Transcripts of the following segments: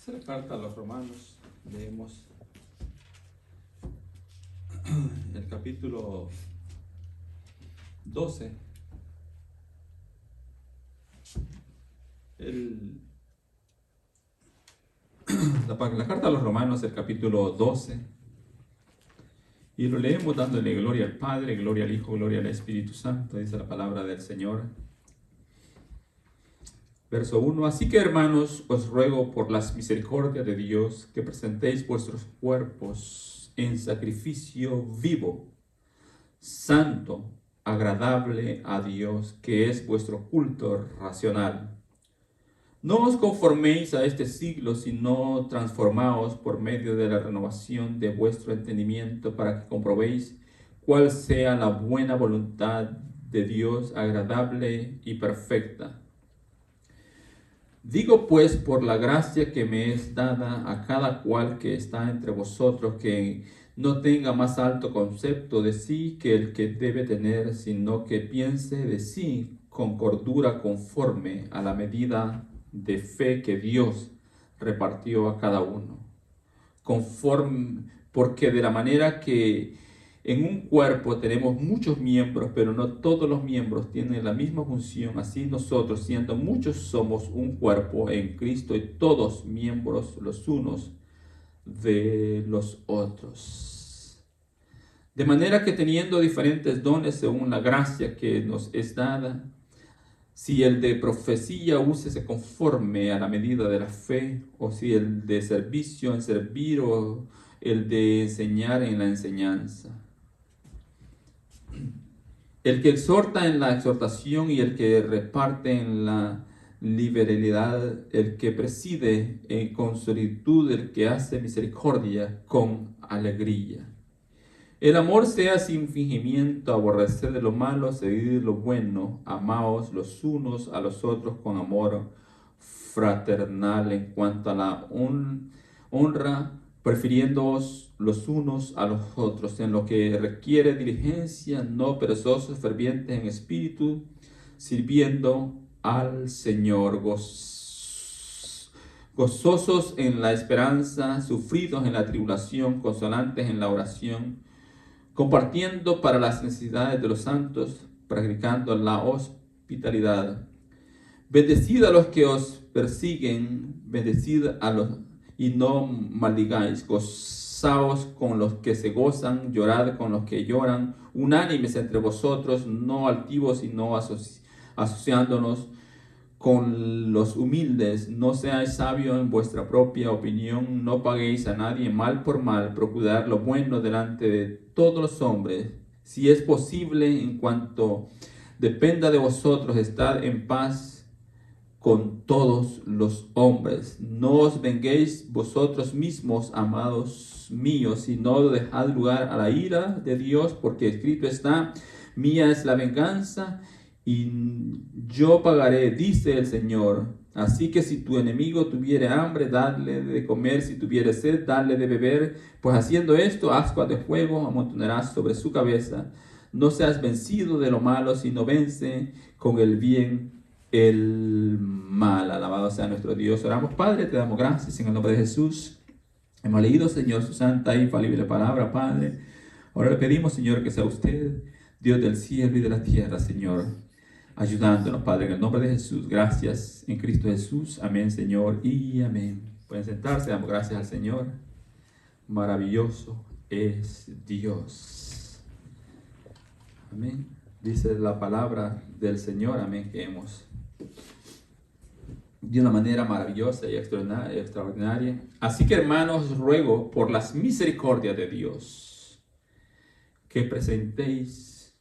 La carta a los romanos, leemos el capítulo 12. La carta a los romanos, el capítulo 12. Y lo leemos dándole gloria al Padre, gloria al Hijo, gloria al Espíritu Santo, dice la palabra del Señor. Verso 1. Así que, hermanos, os ruego por las misericordias de Dios que presentéis vuestros cuerpos en sacrificio vivo, santo, agradable a Dios, que es vuestro culto racional. No os conforméis a este siglo, sino transformaos por medio de la renovación de vuestro entendimiento, para que comprobéis cuál sea la buena voluntad de Dios, agradable y perfecta. Digo pues por la gracia que me es dada a cada cual que está entre vosotros, que no tenga más alto concepto de sí que el que debe tener, sino que piense de sí con cordura conforme a la medida de fe que Dios repartió a cada uno. Porque de la manera que en un cuerpo tenemos muchos miembros, pero no todos los miembros tienen la misma función. Así nosotros, siendo muchos, somos un cuerpo en Cristo y todos miembros los unos de los otros. De manera que teniendo diferentes dones según la gracia que nos es dada, si el de profecía úsese conforme a la medida de la fe, o si el de servicio en servir, o el de enseñar en la enseñanza. El que exhorta en la exhortación y el que reparte en la liberalidad, el que preside con solitud, el que hace misericordia con alegría. El amor sea sin fingimiento, aborreced de lo malo, seguid lo bueno, amaos los unos a los otros con amor fraternal. En cuanto a la honra, prefiriéndoos los unos a los otros, en lo que requiere diligencia, no perezosos, fervientes en espíritu, sirviendo al Señor, gozosos en la esperanza, sufridos en la tribulación, consolantes en la oración, compartiendo para las necesidades de los santos, practicando la hospitalidad. Bendecid a los que os persiguen, bendecid a los y no maldigáis, gozaos con los que se gozan, llorad con los que lloran, unánimes entre vosotros, no altivos, sino asociándonos con los humildes. No seáis sabios en vuestra propia opinión, no paguéis a nadie mal por mal, procurad lo bueno delante de todos los hombres. Si es posible, en cuanto dependa de vosotros, estad en paz con todos los hombres. No os venguéis vosotros mismos, amados míos, sino dejad lugar a la ira de Dios, porque escrito está: mía es la venganza y yo pagaré, dice el Señor. Así que si tu enemigo tuviere hambre, dadle de comer; si tuviere sed, dadle de beber, pues haciendo esto, ascuas de fuego amontonarás sobre su cabeza. No seas vencido de lo malo, sino vence con el bien el mal. Alabado sea nuestro Dios. Oramos. Padre, te damos gracias en el nombre de Jesús. Hemos leído, Señor, su santa e infalible palabra, Padre. Ahora le pedimos, Señor, que sea usted, Dios del cielo y de la tierra, Señor, ayudándonos, Padre, en el nombre de Jesús. Gracias en Cristo Jesús. Amén, Señor, y amén. Pueden sentarse. Damos gracias al Señor. Maravilloso es Dios. Amén. Dice la palabra del Señor, amén, que hemos de una manera maravillosa y extraordinaria. Así que, hermanos, os ruego por las misericordias de Dios que presentéis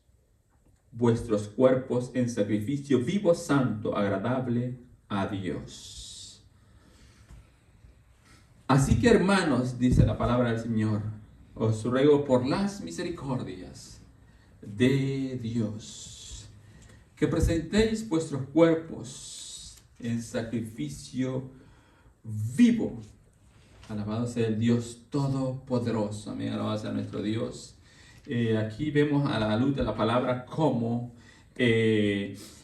vuestros cuerpos en sacrificio vivo, santo, agradable a Dios. Así que, hermanos, dice la palabra del Señor, os ruego por las misericordias de Dios que presentéis vuestros cuerpos en sacrificio vivo. Alabado sea el Dios Todopoderoso. Amén. Alabado sea nuestro Dios. Aquí vemos a la luz de la palabra cómo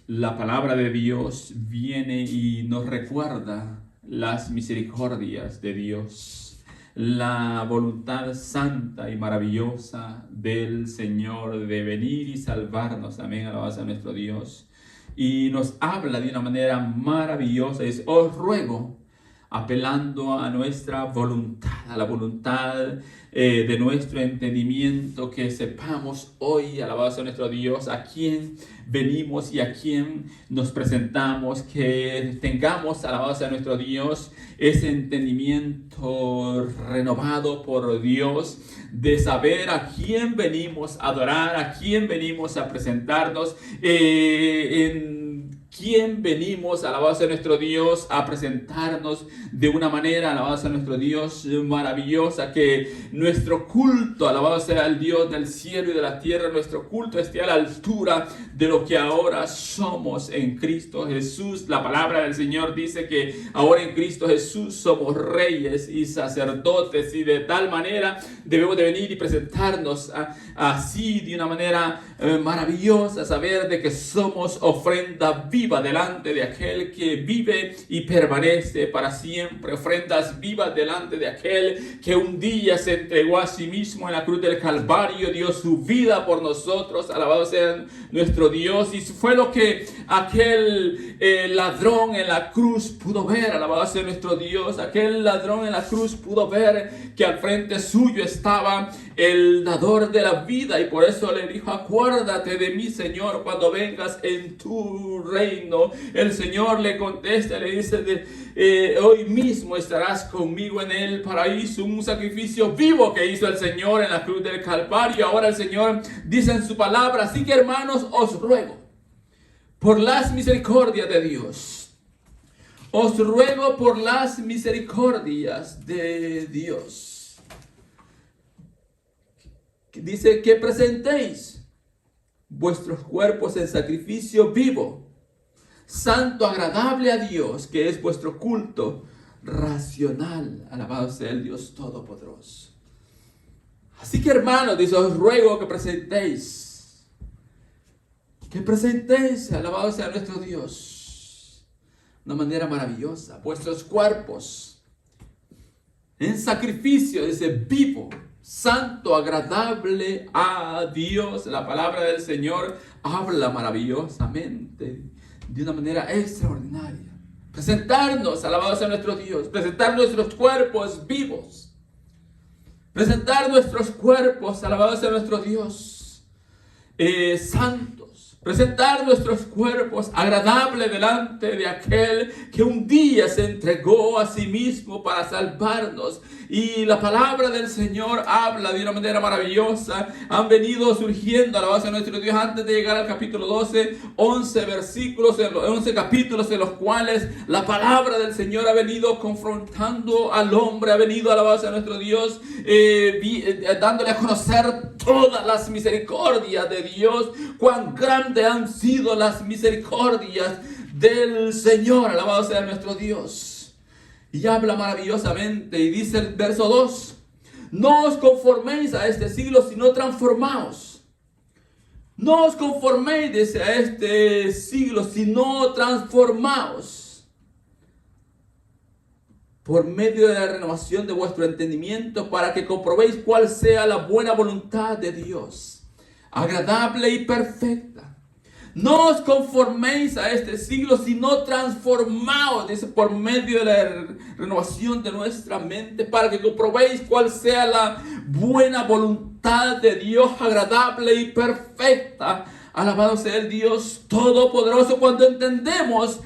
la palabra de Dios viene y nos recuerda las misericordias de Dios, la voluntad santa y maravillosa del Señor de venir y salvarnos. Amén, alabanza a nuestro Dios. Y nos habla de una manera maravillosa. Dice, os ruego, apelando a nuestra voluntad, a la voluntad de nuestro entendimiento, que sepamos hoy, alabado sea nuestro Dios, a quién venimos y a quién nos presentamos, que tengamos, alabado sea nuestro Dios, ese entendimiento renovado por Dios, de saber a quién venimos a adorar, a quién venimos a presentarnos, ¿quién venimos, alabado sea nuestro Dios, a presentarnos de una manera, alabado sea nuestro Dios, maravillosa? Que nuestro culto, alabado sea el Dios del cielo y de la tierra, nuestro culto esté a la altura de lo que ahora somos en Cristo Jesús. La palabra del Señor dice que ahora en Cristo Jesús somos reyes y sacerdotes, y de tal manera debemos de venir y presentarnos así de una manera maravillosa, saber de que somos ofrenda viva delante de aquel que vive y permanece para siempre, ofrendas vivas delante de aquel que un día se entregó a sí mismo en la cruz del Calvario, dio su vida por nosotros, alabado sea nuestro Dios. Y fue lo que aquel ladrón en la cruz pudo ver, alabado sea nuestro Dios. Aquel ladrón en la cruz pudo ver que al frente suyo estaba el dador de la vida, y por eso le dijo, acuérdate de mí, Señor, cuando vengas en tu reino. El Señor le contesta, le dice, hoy mismo estarás conmigo en el paraíso. Un sacrificio vivo que hizo el Señor en la cruz del Calvario. Ahora el Señor dice en su palabra, así que hermanos, os ruego por las misericordias de Dios. Os ruego por las misericordias de Dios. Dice que presentéis vuestros cuerpos en sacrificio vivo, santo, agradable a Dios, que es vuestro culto racional. Alabado sea el Dios Todopoderoso. Así que hermanos, dice, os ruego que presentéis, alabado sea nuestro Dios, de una manera maravillosa, vuestros cuerpos en sacrificio, dice, vivo, santo, agradable a Dios. La palabra del Señor habla maravillosamente, de una manera extraordinaria. Presentarnos, alabado sea nuestro Dios, presentar nuestros cuerpos vivos, presentar nuestros cuerpos, alabado sea nuestro Dios, santos. Presentar nuestros cuerpos agradables delante de aquel que un día se entregó a sí mismo para salvarnos. Y la palabra del Señor habla de una manera maravillosa. Han venido surgiendo, alabado sea nuestro Dios, antes de llegar al capítulo 12, 11 versículos, 11 capítulos en los cuales la palabra del Señor ha venido confrontando al hombre, ha venido, alabado sea nuestro Dios, dándole a conocer todas las misericordias de Dios, cuán grandes han sido las misericordias del Señor, alabado sea nuestro Dios. Y habla maravillosamente y dice el verso 2, no os conforméis a este siglo, sino transformaos. No os conforméis, dice, a este siglo, sino transformaos por medio de la renovación de vuestro entendimiento, para que comprobéis cuál sea la buena voluntad de Dios, agradable y perfecta. No os conforméis a este siglo, sino transformaos, dice, por medio de la renovación de nuestra mente, para que comprobéis cuál sea la buena voluntad de Dios, agradable y perfecta. Alabado sea el Dios Todopoderoso. Cuando entendemos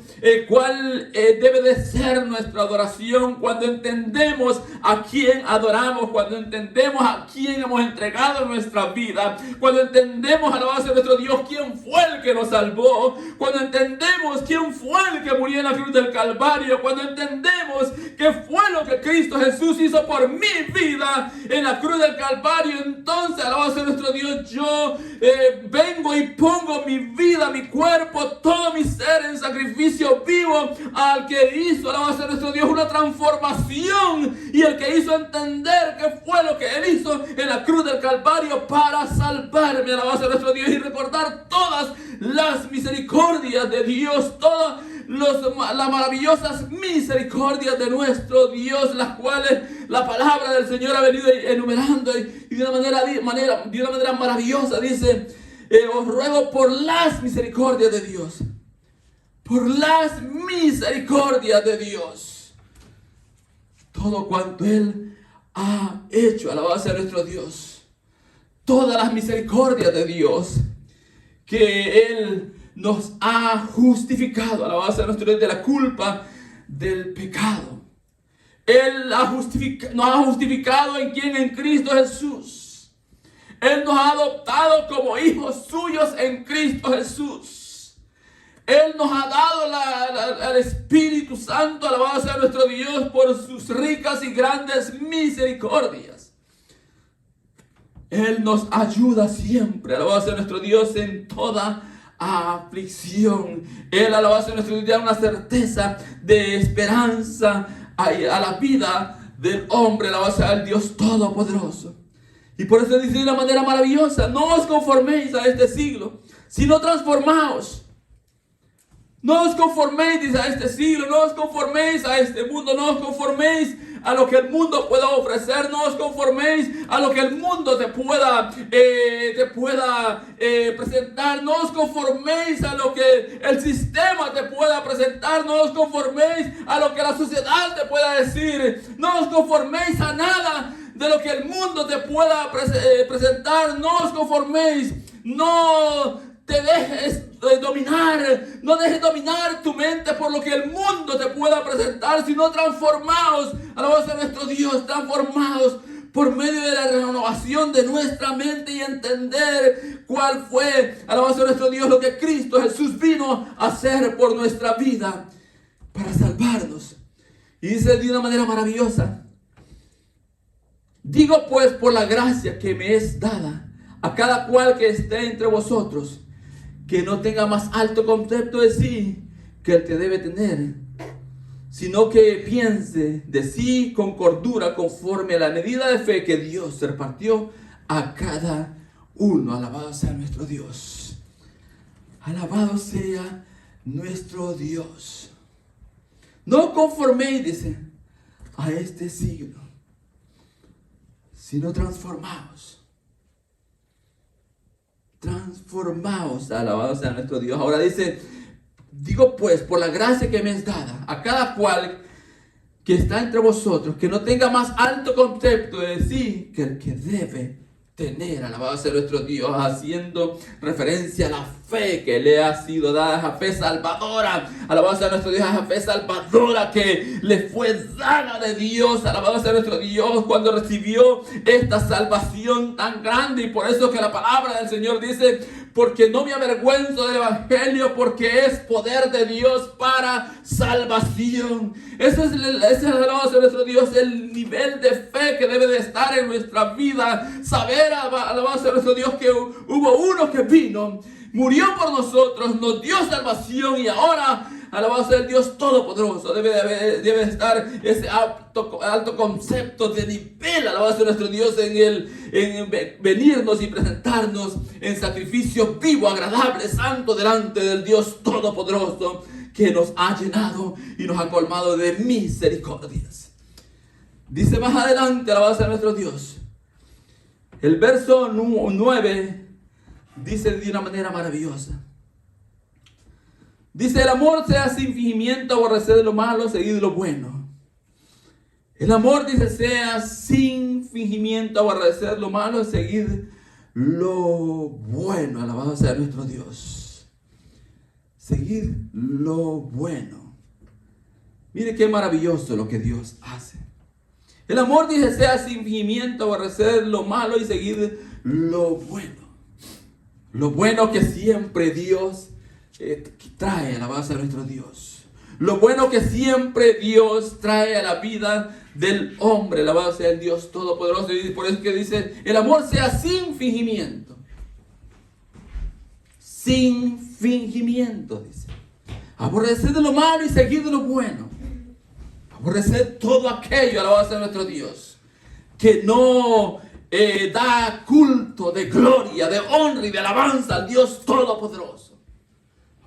cuál debe de ser nuestra adoración, cuando entendemos a quién adoramos, cuando entendemos a quién hemos entregado nuestra vida, cuando entendemos, alabado sea nuestro Dios, quién fue el que nos salvó, cuando entendemos quién fue el que murió en la cruz del Calvario, cuando entendemos qué fue lo que Cristo Jesús hizo por mi vida en la cruz del Calvario, entonces, alabado sea nuestro Dios, yo vengo y pongo mi vida, mi cuerpo, todo mi ser en sacrificio vivo al que hizo, alabado sea nuestro Dios, una transformación, y el que hizo entender qué fue lo que Él hizo en la cruz del Calvario para salvarme, alabado sea nuestro Dios, y recordar todas las misericordias de Dios, todas las maravillosas misericordias de nuestro Dios, las cuales la palabra del Señor ha venido enumerando y de una manera maravillosa. Dice, os ruego por las misericordias de Dios. Por las misericordias de Dios. Todo cuanto Él ha hecho, alabado sea nuestro Dios. Todas las misericordias de Dios que Él nos ha justificado, alabado sea nuestro Dios, de la culpa del pecado. Él nos ha justificado ¿en quién? En Cristo Jesús. Él nos ha adoptado como hijos suyos en Cristo Jesús. Él nos ha dado el Espíritu Santo, alabado sea nuestro Dios, por sus ricas y grandes misericordias. Él nos ayuda siempre, alabado sea nuestro Dios, en toda aflicción. Él, alabado sea nuestro Dios, da una certeza de esperanza a la vida del hombre, alabado sea el Dios Todopoderoso. Y por eso dice de una manera maravillosa: no os conforméis a este siglo, sino transformaos. No os conforméis a este siglo, no os conforméis a este mundo, no os conforméis a lo que el mundo pueda ofrecer, no os conforméis a lo que el mundo te pueda presentar, no os conforméis a lo que el sistema te pueda presentar, no os conforméis a lo que la sociedad te pueda decir, no os conforméis a nada de lo que el mundo te pueda presentar, no os conforméis, no te dejes dominar, no dejes dominar tu mente por lo que el mundo te pueda presentar, sino transformaos, alabado sea nuestro Dios, transformaos por medio de la renovación de nuestra mente y entender cuál fue, alabado sea nuestro Dios, lo que Cristo Jesús vino a hacer por nuestra vida para salvarnos. Y dice de una manera maravillosa: digo pues por la gracia que me es dada a cada cual que esté entre vosotros, que no tenga más alto concepto de sí que el que debe tener, sino que piense de sí con cordura, conforme a la medida de fe que Dios se repartió a cada uno. Alabado sea nuestro Dios. Alabado sea nuestro Dios. No conforméis, dice, a este siglo, sino transformaos. Transformaos, alabado sea nuestro Dios. Ahora dice: digo pues, por la gracia que me es dada a cada cual que está entre vosotros, que no tenga más alto concepto de sí que el que debe tener. Alabado sea nuestro Dios, haciendo referencia a la fe que le ha sido dada, esa fe salvadora. Alabado sea nuestro Dios, esa fe salvadora que le fue dada de Dios. Alabado sea nuestro Dios cuando recibió esta salvación tan grande. Y por eso que la palabra del Señor dice: porque no me avergüenzo del evangelio, porque es poder de Dios para salvación. Ese es alabado sea nuestro Dios, el nivel de fe que debe de estar en nuestra vida. Saber, alabado sea nuestro Dios, que hubo uno que vino, murió por nosotros, nos dio salvación, y ahora, alabado sea el Dios Todopoderoso, debe estar ese alto concepto de nivel, alabado sea nuestro Dios, en venirnos y presentarnos en sacrificio vivo, agradable, santo, delante del Dios Todopoderoso, que nos ha llenado y nos ha colmado de misericordias. Dice más adelante, alabado sea nuestro Dios, el verso 9 dice de una manera maravillosa. Dice: el amor sea sin fingimiento, aborreced lo malo, seguid lo bueno. El amor, dice, sea sin fingimiento, aborrecer lo malo, seguid lo bueno. Alabado sea nuestro Dios. Seguid lo bueno. Mire qué maravilloso lo que Dios hace. El amor, dice, sea sin fingimiento, aborrecer lo malo y seguid lo bueno. Lo bueno que siempre Dios trae, alabado sea nuestro Dios. Lo bueno que siempre Dios trae a la vida del hombre, alabado sea el Dios Todopoderoso. Y por eso que dice: el amor sea sin fingimiento. Sin fingimiento, dice. Aborreced lo malo y seguid lo bueno. Aborreced todo aquello, alabado sea nuestro Dios, que no da culto de gloria, de honra y de alabanza al Dios Todopoderoso.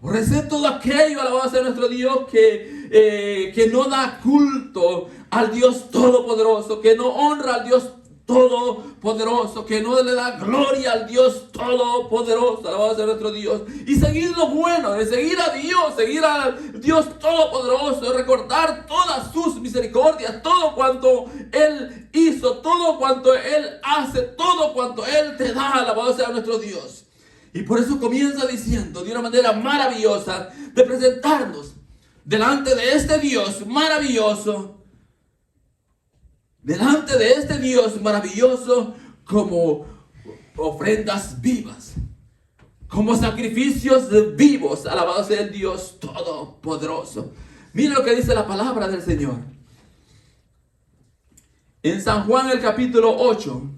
Aborrecer todo aquello, alabado sea nuestro Dios, que no da culto al Dios Todopoderoso, que no honra al Dios Todopoderoso, que no le da gloria al Dios Todopoderoso, alabado sea nuestro Dios, y seguir lo bueno, de seguir a Dios, seguir al Dios Todopoderoso, recordar todas sus misericordias, todo cuanto Él hizo, todo cuanto Él hace, todo cuanto Él te da, alabado sea nuestro Dios. Y por eso comienza diciendo de una manera maravillosa de presentarnos delante de este Dios maravilloso, delante de este Dios maravilloso como ofrendas vivas, como sacrificios vivos, alabado sea el Dios Todopoderoso. Mira lo que dice la palabra del Señor. En San Juan el capítulo 8.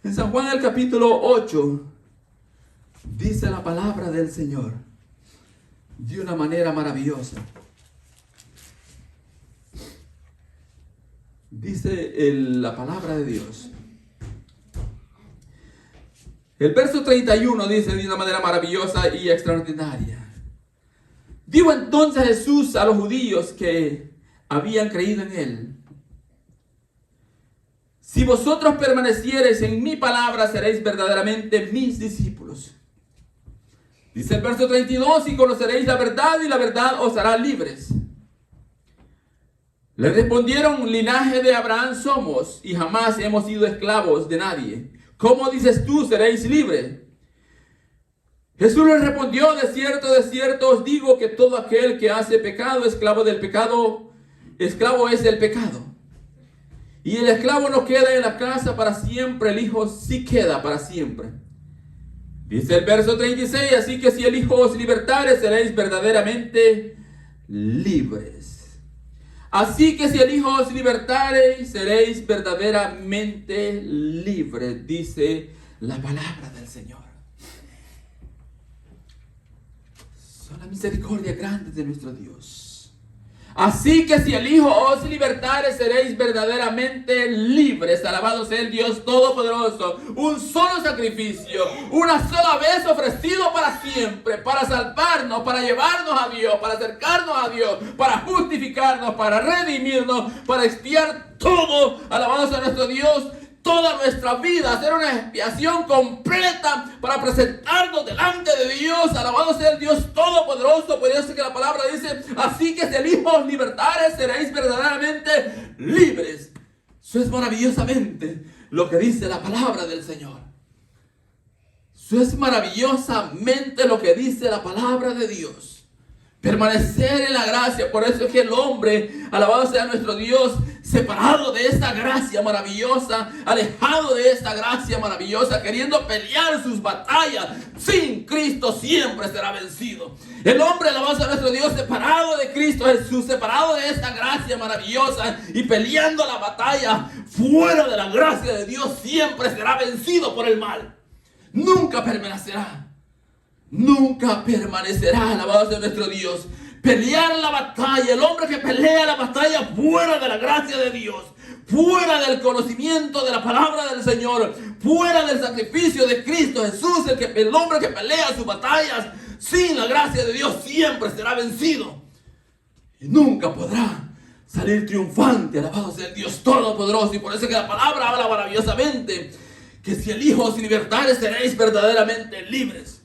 En San Juan el capítulo 8 dice la palabra del Señor de una manera maravillosa. Dice la palabra de Dios. El verso 31 dice de una manera maravillosa y extraordinaria. Dijo entonces Jesús a los judíos que habían creído en Él: si vosotros permaneciereis en mi palabra, seréis verdaderamente mis discípulos. Dice el verso 32, y conoceréis la verdad, y la verdad os hará libres. Le respondieron: linaje de Abraham somos, y jamás hemos sido esclavos de nadie. ¿Cómo dices tú, seréis libres? Jesús les respondió: de cierto os digo que todo aquel que hace pecado, esclavo del pecado, esclavo es el pecado. Y el esclavo no queda en la casa para siempre, el hijo sí queda para siempre. Dice el verso 36, así que si el Hijo os libertare, seréis verdaderamente libres. Así que si el Hijo os libertare, seréis verdaderamente libres, dice la palabra del Señor. Son las misericordias grandes de nuestro Dios. Así que si el Hijo os libertare, seréis verdaderamente libres. Alabado sea el Dios Todopoderoso. Un solo sacrificio, una sola vez ofrecido para siempre, para salvarnos, para llevarnos a Dios, para acercarnos a Dios, para justificarnos, para redimirnos, para expiar todo. Alabado sea nuestro Dios. Toda nuestra vida, hacer una expiación completa para presentarnos delante de Dios. Alabado sea el Dios Todopoderoso. Por eso que la palabra dice: así que si el Hijo os libertare, seréis verdaderamente libres. Eso es maravillosamente lo que dice la palabra del Señor. Eso es maravillosamente lo que dice la palabra de Dios. Permanecer en la gracia. Por eso es que el hombre, alabado sea nuestro Dios, separado de esta gracia maravillosa, alejado de esta gracia maravillosa, queriendo pelear sus batallas sin Cristo, siempre será vencido. El hombre, alabado sea nuestro Dios, separado de Cristo Jesús, separado de esta gracia maravillosa y peleando la batalla fuera de la gracia de Dios, siempre será vencido por el mal. Nunca permanecerá. Nunca permanecerá, alabado sea nuestro Dios. Pelear la batalla, el hombre que pelea la batalla fuera de la gracia de Dios, fuera del conocimiento de la palabra del Señor, fuera del sacrificio de Cristo Jesús, el hombre que pelea sus batallas sin la gracia de Dios siempre será vencido y nunca podrá salir triunfante. Alabado sea el Dios Todopoderoso. Y por eso que la palabra habla maravillosamente que si el Hijo os libertare, seréis verdaderamente libres.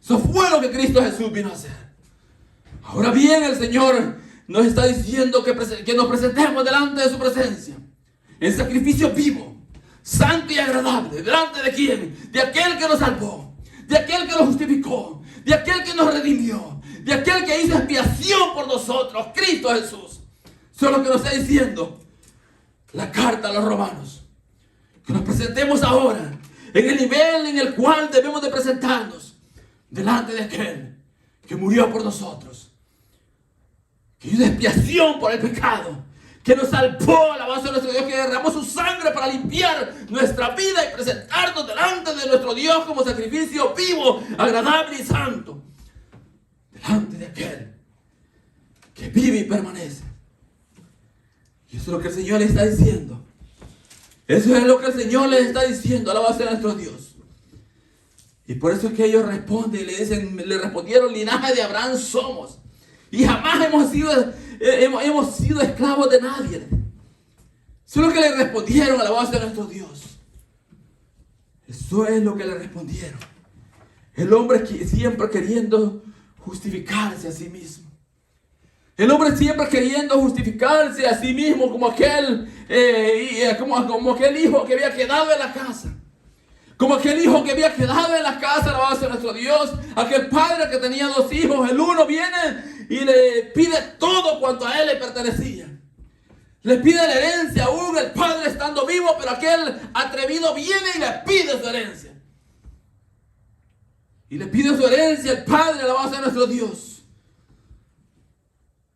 Eso fue lo que Cristo Jesús vino a hacer. Ahora bien, el Señor nos está diciendo que nos presentemos delante de su presencia en sacrificio vivo, santo y agradable. ¿Delante de quién? De aquel que nos salvó, de aquel que nos justificó, de aquel que nos redimió, de aquel que hizo expiación por nosotros, Cristo Jesús. Eso es lo que nos está diciendo la carta a los romanos. Que nos presentemos ahora en el nivel en el cual debemos de presentarnos delante de aquel que murió por nosotros, que hizo expiación por el pecado, que nos salvó, alabado sea nuestro Dios, que derramó su sangre para limpiar nuestra vida y presentarnos delante de nuestro Dios como sacrificio vivo, agradable y santo, delante de aquel que vive y permanece. Y eso es lo que el Señor le está diciendo. Eso es lo que el Señor le está diciendo, alabado sea nuestro Dios. Y por eso es que ellos responden y le respondieron: linaje de Abraham somos. Y jamás hemos sido esclavos de nadie. Solo que le respondieron: alabados a nuestro Dios. Eso es lo que le respondieron. El hombre siempre queriendo justificarse a sí mismo. El hombre siempre queriendo justificarse a sí mismo como aquel hijo que había quedado en la casa. Como aquel hijo que había quedado en la casa, alabados a nuestro Dios. Aquel padre que tenía 2 hijos. El uno viene y le pide todo cuanto a él le pertenecía. Le pide la herencia aún el padre estando vivo, pero aquel atrevido viene y le pide su herencia. Y le pide su herencia el padre, alabados a nuestro Dios.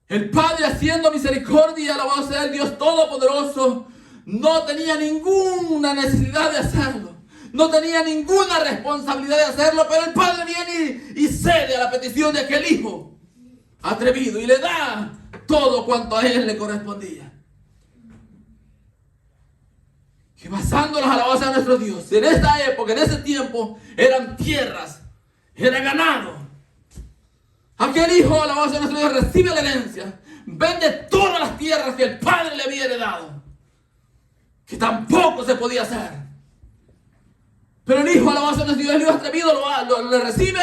El padre, haciendo misericordia, alabados sea el Dios Todopoderoso, no tenía ninguna necesidad de hacerlo. No tenía ninguna responsabilidad de hacerlo, pero el padre viene y cede a la petición de aquel hijo atrevido y le da todo cuanto a él le correspondía. Y basando las alabanzas a nuestro Dios, en esta época, en ese tiempo, eran tierras, era ganado. Aquel hijo, alabanza a nuestro Dios, recibe la herencia, vende todas las tierras que el padre le había heredado, que tampoco se podía hacer. Pero el hijo, alabanza a nuestro Dios, el hijo atrevido lo recibe,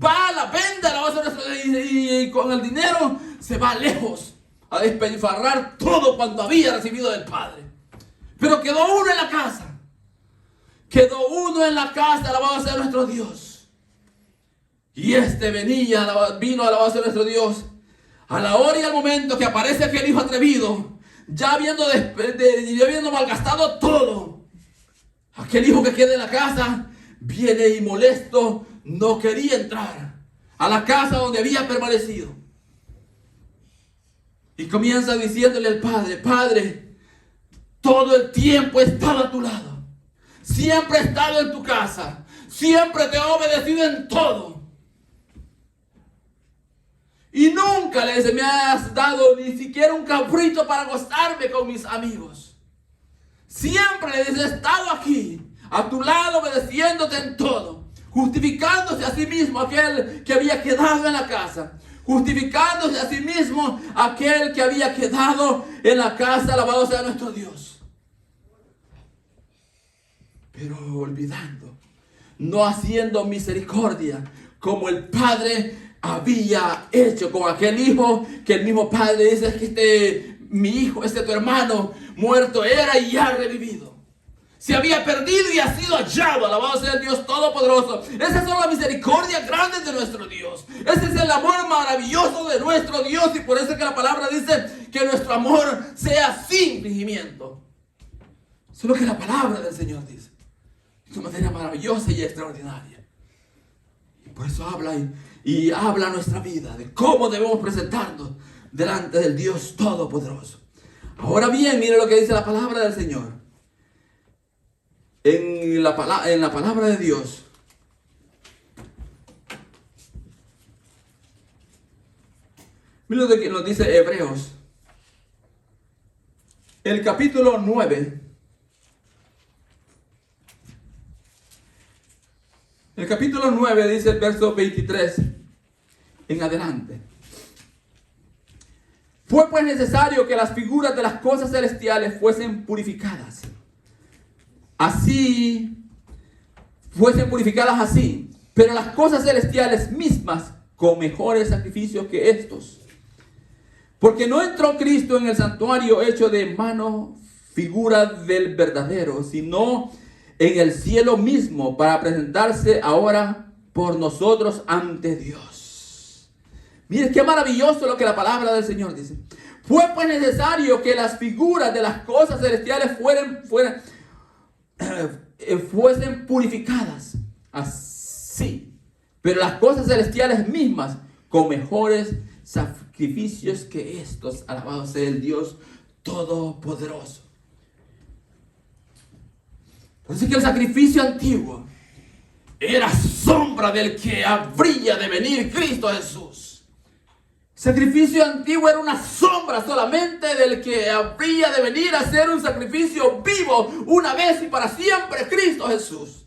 va, la vende, alabanza a nuestro Dios, y con el dinero se va lejos a despilfarrar todo cuanto había recibido del padre. Pero quedó uno en la casa. Quedó uno en la casa, alabado sea nuestro Dios. Y este vino, alabado sea nuestro Dios, a la hora y al momento que aparece aquel hijo atrevido, ya habiendo malgastado todo. Aquel hijo que queda en la casa viene y molesto, no quería entrar a la casa donde había permanecido. Y comienza diciéndole al padre: Padre, todo el tiempo he estado a tu lado. Siempre he estado en tu casa. Siempre te he obedecido en todo. Y nunca me has dado ni siquiera un cabrito para gozarme con mis amigos. Siempre he estado aquí, a tu lado, obedeciéndote en todo. Justificándose a sí mismo aquel que había quedado en la casa. Justificándose a sí mismo aquel que había quedado en la casa, alabado sea nuestro Dios. Pero olvidando, no haciendo misericordia como el padre había hecho con aquel hijo, que el mismo padre dice: es que mi hijo, tu hermano, muerto era y ya ha revivido. Se había perdido y ha sido hallado. Alabado sea el Dios Todopoderoso. Esas son las misericordias grandes de nuestro Dios. Ese es el amor maravilloso de nuestro Dios. Y por eso es que la palabra dice que nuestro amor sea sin fingimiento. Eso es lo que la palabra del Señor dice. De una manera maravillosa y extraordinaria. Y por eso habla y habla nuestra vida de cómo debemos presentarnos delante del Dios Todopoderoso. Ahora bien, mire lo que dice la palabra del Señor. En la palabra de Dios, mire lo que nos dice Hebreos, el capítulo 9. El capítulo 9 dice el verso 23 en adelante. Fue pues necesario que las figuras de las cosas celestiales fuesen purificadas. Pero las cosas celestiales mismas con mejores sacrificios que estos. Porque no entró Cristo en el santuario hecho de mano, figura del verdadero, sino en el cielo mismo, para presentarse ahora por nosotros ante Dios. Mire qué maravilloso lo que la palabra del Señor dice. Fue pues necesario que las figuras de las cosas celestiales fuesen purificadas. Así. Pero las cosas celestiales mismas con mejores sacrificios que estos. Alabado sea el Dios Todopoderoso. Por eso es que el sacrificio antiguo era sombra del que habría de venir Cristo Jesús. El sacrificio antiguo era una sombra solamente del que habría de venir a ser un sacrificio vivo una vez y para siempre, Cristo Jesús.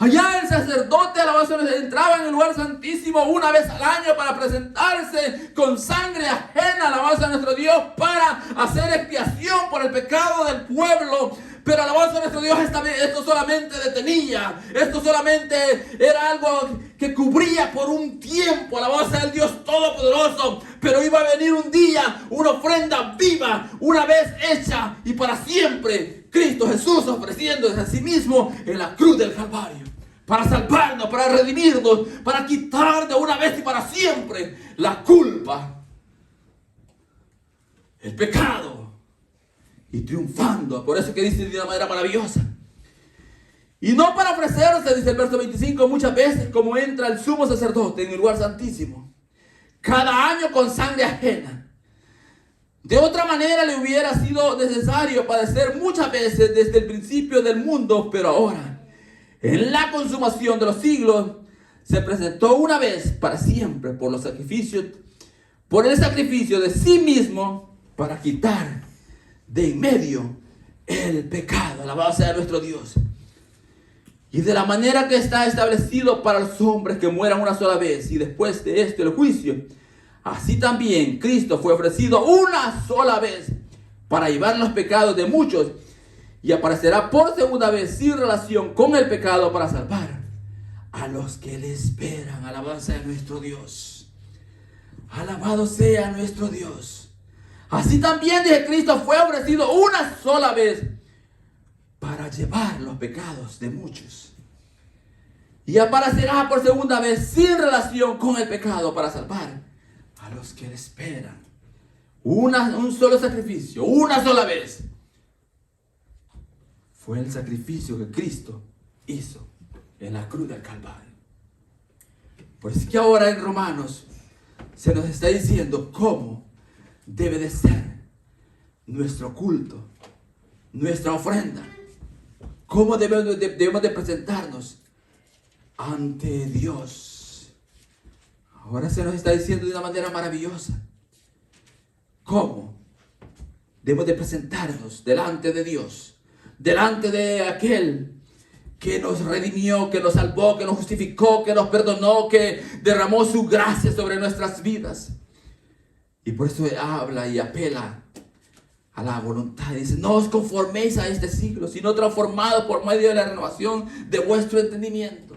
Allá el sacerdote, alabanza, entraba en el lugar santísimo una vez al año para presentarse con sangre ajena, alabanza a nuestro Dios, para hacer expiación por el pecado del pueblo. Pero alabanza a nuestro Dios, esto solamente detenía, esto solamente era algo que cubría por un tiempo, alabanza al Dios Todopoderoso. Pero iba a venir un día, una ofrenda viva, una vez hecha y para siempre. Cristo Jesús ofreciéndose a sí mismo en la cruz del Calvario, para salvarnos, para redimirnos, para quitar de una vez y para siempre la culpa, el pecado, y triunfando. Por eso que dice de una manera maravillosa. Y no para ofrecerse, dice el verso 25, muchas veces como entra el sumo sacerdote en el lugar santísimo, cada año con sangre ajena. De otra manera le hubiera sido necesario padecer muchas veces desde el principio del mundo, pero ahora, en la consumación de los siglos, se presentó una vez para siempre por el sacrificio de sí mismo para quitar de en medio el pecado. Alabado sea nuestro Dios. Y de la manera que está establecido para los hombres que mueran una sola vez y después de esto el juicio, así también Cristo fue ofrecido una sola vez para llevar los pecados de muchos y aparecerá por segunda vez sin relación con el pecado para salvar a los que le esperan. Alabado sea nuestro Dios. Alabado sea nuestro Dios. Así también, dice, Cristo fue ofrecido una sola vez para llevar los pecados de muchos. Y aparecerá por segunda vez sin relación con el pecado para salvar a los que le esperan. Un solo sacrificio, una sola vez. Fue el sacrificio que Cristo hizo en la cruz del Calvario. Pues que ahora en Romanos se nos está diciendo cómo debe de ser nuestro culto, nuestra ofrenda. Cómo debemos de presentarnos ante Dios. Ahora se nos está diciendo de una manera maravillosa cómo debemos de presentarnos delante de Dios, delante de aquel que nos redimió, que nos salvó, que nos justificó, que nos perdonó, que derramó su gracia sobre nuestras vidas. Y por eso habla y apela a la voluntad. Dice, no os conforméis a este siglo, sino transformados por medio de la renovación de vuestro entendimiento.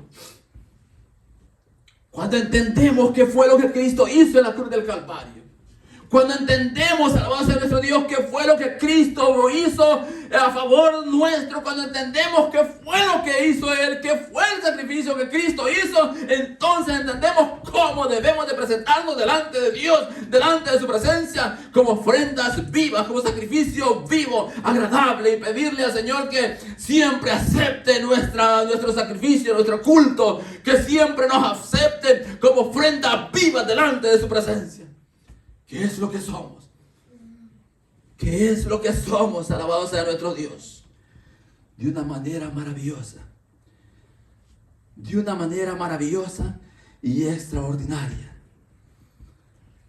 Cuando entendemos qué fue lo que Cristo hizo en la cruz del Calvario, cuando entendemos, alabado sea nuestro Dios, qué fue lo que Cristo hizo a favor nuestro, cuando entendemos qué fue lo que hizo Él, qué fue el sacrificio que Cristo hizo, entonces entendemos cómo debemos de presentarnos delante de Dios, delante de su presencia, como ofrendas vivas, como sacrificio vivo, agradable, y pedirle al Señor que siempre acepte nuestro sacrificio, nuestro culto, que siempre nos acepte como ofrenda viva delante de su presencia. ¿Qué es lo que somos? ¿Qué es lo que somos? Alabado sea nuestro Dios. De una manera maravillosa. De una manera maravillosa y extraordinaria.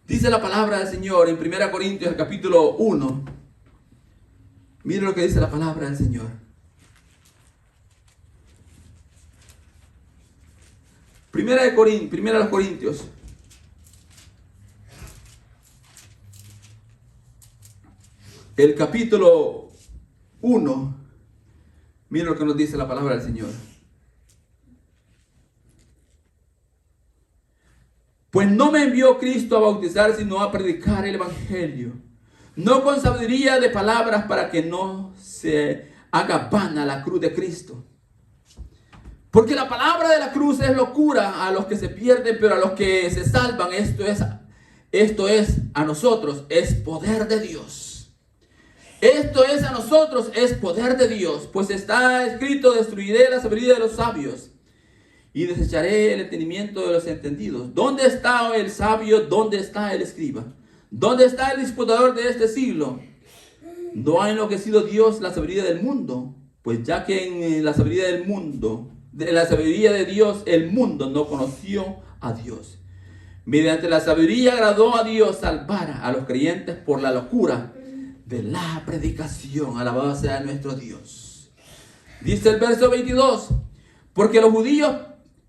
Dice la palabra del Señor en 1 Corintios, el capítulo 1. Mire lo que dice la palabra del Señor. 1 Corintios. El capítulo 1, mira lo que nos dice la palabra del Señor. Pues no me envió Cristo a bautizar, sino a predicar el Evangelio, no con sabiduría de palabras, para que no se haga vana la cruz de Cristo. Porque la palabra de la cruz es locura a los que se pierden, pero a los que se salvan, esto es a nosotros, es poder de Dios. Esto es a nosotros, es poder de Dios, pues está escrito, destruiré la sabiduría de los sabios y desecharé el entendimiento de los entendidos. ¿Dónde está el sabio? ¿Dónde está el escriba? ¿Dónde está el disputador de este siglo? ¿No ha enloquecido Dios la sabiduría del mundo? Pues ya que en la sabiduría del mundo, de la sabiduría de Dios, el mundo no conoció a Dios. Mediante la sabiduría agradó a Dios salvar a los creyentes por la locura de la predicación. Alabado sea nuestro Dios. Dice el verso 22. Porque los judíos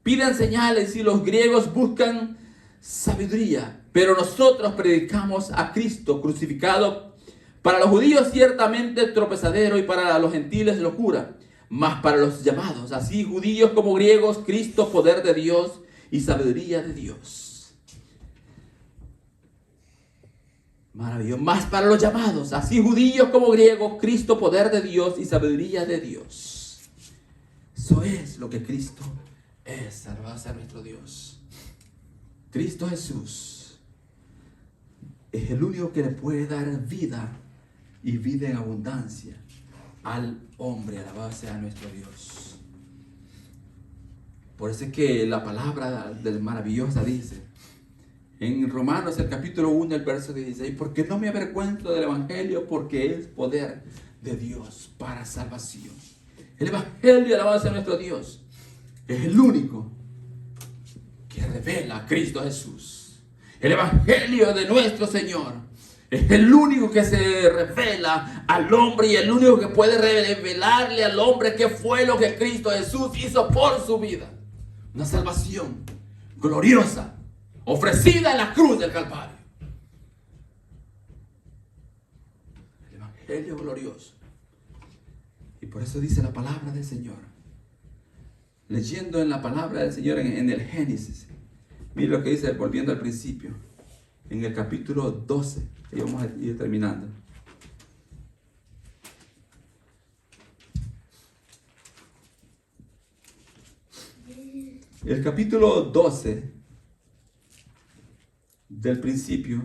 piden señales y los griegos buscan sabiduría. Pero nosotros predicamos a Cristo crucificado, para los judíos ciertamente tropezadero y para los gentiles locura, mas para los llamados, así judíos como griegos, Cristo poder de Dios y sabiduría de Dios. Maravilloso. Más para los llamados, así judíos como griegos, Cristo poder de Dios y sabiduría de Dios. Eso es lo que Cristo es. Alabado sea nuestro Dios. Cristo Jesús es el único que le puede dar vida y vida en abundancia al hombre. Alabado sea nuestro Dios. Por eso es que la palabra del maravillosa dice en Romanos el capítulo 1, el verso 16, porque no me avergüenzo del evangelio, porque es poder de Dios para salvación. El evangelio, alabado sea nuestro Dios, es el único que revela a Cristo Jesús. El evangelio de nuestro Señor es el único que se revela al hombre y el único que puede revelarle al hombre qué fue lo que Cristo Jesús hizo por su vida. Una salvación gloriosa, ofrecida en la cruz del Calvario. El evangelio glorioso. Y por eso dice la palabra del Señor. Leyendo en la palabra del Señor en el Génesis. Mire lo que dice, volviendo al principio. En el capítulo 12. Y vamos a ir terminando. El capítulo 12 del principio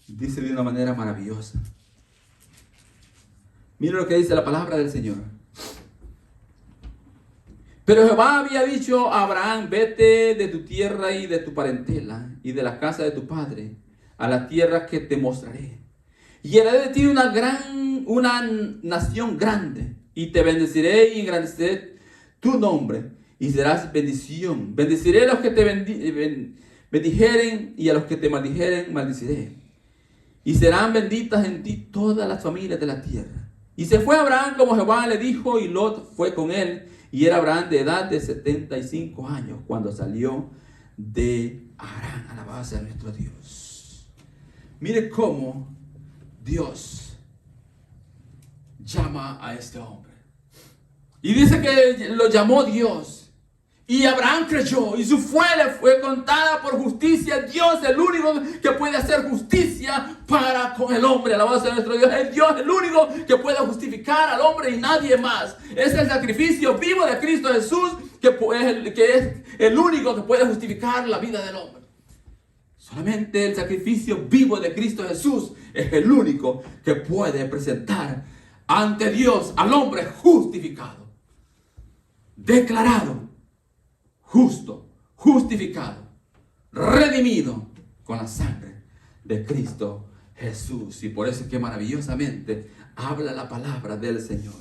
dice de una manera maravillosa. Mira lo que dice la palabra del Señor. Pero Jehová había dicho a Abraham, vete de tu tierra y de tu parentela y de la casa de tu padre a la tierra que te mostraré. Y haré de ti una nación grande, y te bendeciré y engrandeceré tu nombre, y serás bendición. Bendeciré a los que te bendijeren, y a los que te maldijeren, maldiciré. Y serán benditas en ti todas las familias de la tierra. Y se fue Abraham como Jehová le dijo, y Lot fue con él. Y era Abraham de edad de 75 años cuando salió de Harán. Alabado sea nuestro Dios. Mire cómo Dios llama a este hombre. Y dice que lo llamó Dios. Y Abraham creyó y su fe le fue contada por justicia. Dios es el único que puede hacer justicia para con el hombre. Alabado sea nuestro Dios. Es Dios el único que puede justificar al hombre y nadie más. Es el sacrificio vivo de Cristo Jesús que es el único que puede justificar la vida del hombre. Solamente el sacrificio vivo de Cristo Jesús es el único que puede presentar ante Dios al hombre justificado, declarado justo, justificado, redimido con la sangre de Cristo Jesús. Y por eso es que maravillosamente habla la palabra del Señor.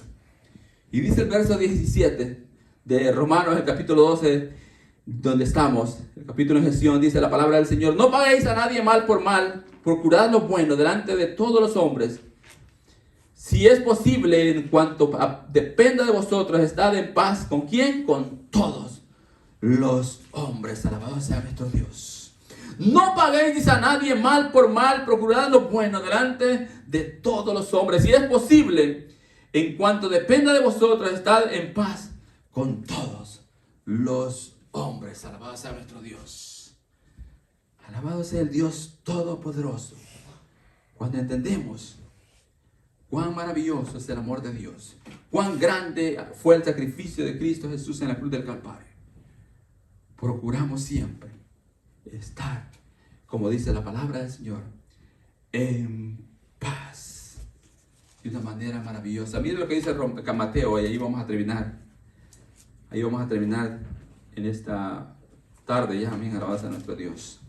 Y dice el verso 17 de Romanos, el capítulo 12, donde estamos, el capítulo en gestión, dice la palabra del Señor: no paguéis a nadie mal por mal, procurad lo bueno delante de todos los hombres. Si es posible, en cuanto dependa de vosotros, estad en paz. ¿Con quién? Con todos los hombres. Alabado sea nuestro Dios. No paguéis a nadie mal por mal, procurad lo bueno delante de todos los hombres. Si es posible, en cuanto dependa de vosotros, estad en paz con todos los hombres. Alabado sea nuestro Dios. Alabado sea el Dios Todopoderoso. Cuando entendemos cuán maravilloso es el amor de Dios, cuán grande fue el sacrificio de Cristo Jesús en la cruz del Calvario, procuramos siempre estar, como dice la palabra del Señor, en paz, de una manera maravillosa. Miren lo que dice Mateo, y ahí vamos a terminar. Ahí vamos a terminar en esta tarde ya. Amén, alabanza a nuestro Dios.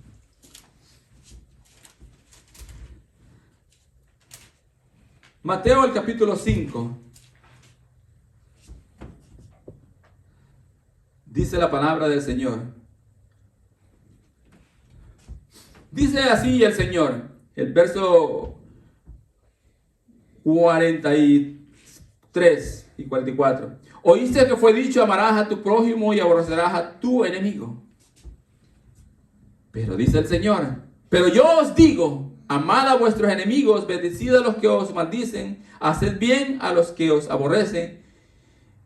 Mateo, el capítulo 5. Dice la palabra del Señor. Dice así el Señor, el verso 43. y 44. Oíste que fue dicho, amarás a tu prójimo y aborrecerás a tu enemigo. Pero dice el Señor, pero yo os digo, amad a vuestros enemigos, bendecid a los que os maldicen, haced bien a los que os aborrecen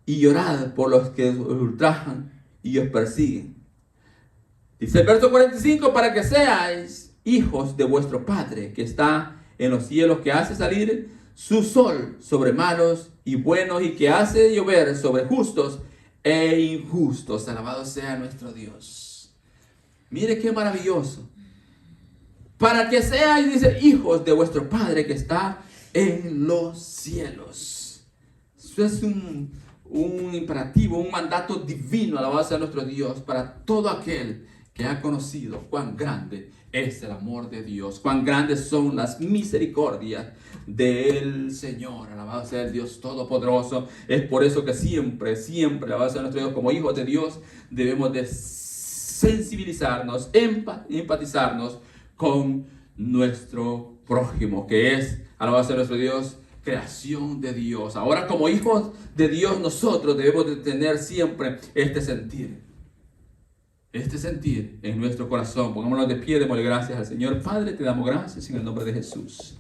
y llorad por los que os ultrajan y os persiguen. Dice el verso 45, para que seáis hijos de vuestro Padre que está en los cielos, que hace salir su sol sobre malos y buenos y que hace llover sobre justos e injustos. Alabado sea nuestro Dios. Mire qué maravilloso. Para que seáis, dice, hijos de vuestro Padre que está en los cielos. Eso es un imperativo, un mandato divino, alabado sea nuestro Dios, para todo aquel que ha conocido cuán grande es el amor de Dios, cuán grandes son las misericordias del Señor. Alabado sea el Dios Todopoderoso. Es por eso que siempre, alabado sea nuestro Dios, como hijos de Dios, debemos de sensibilizarnos, empatizarnos con nuestro prójimo, que es, alabado sea nuestro Dios, creación de Dios. Ahora, como hijos de Dios, nosotros debemos de tener siempre este sentir en nuestro corazón. Pongámonos de pie, démosle gracias al Señor. Padre, te damos gracias en el nombre de Jesús.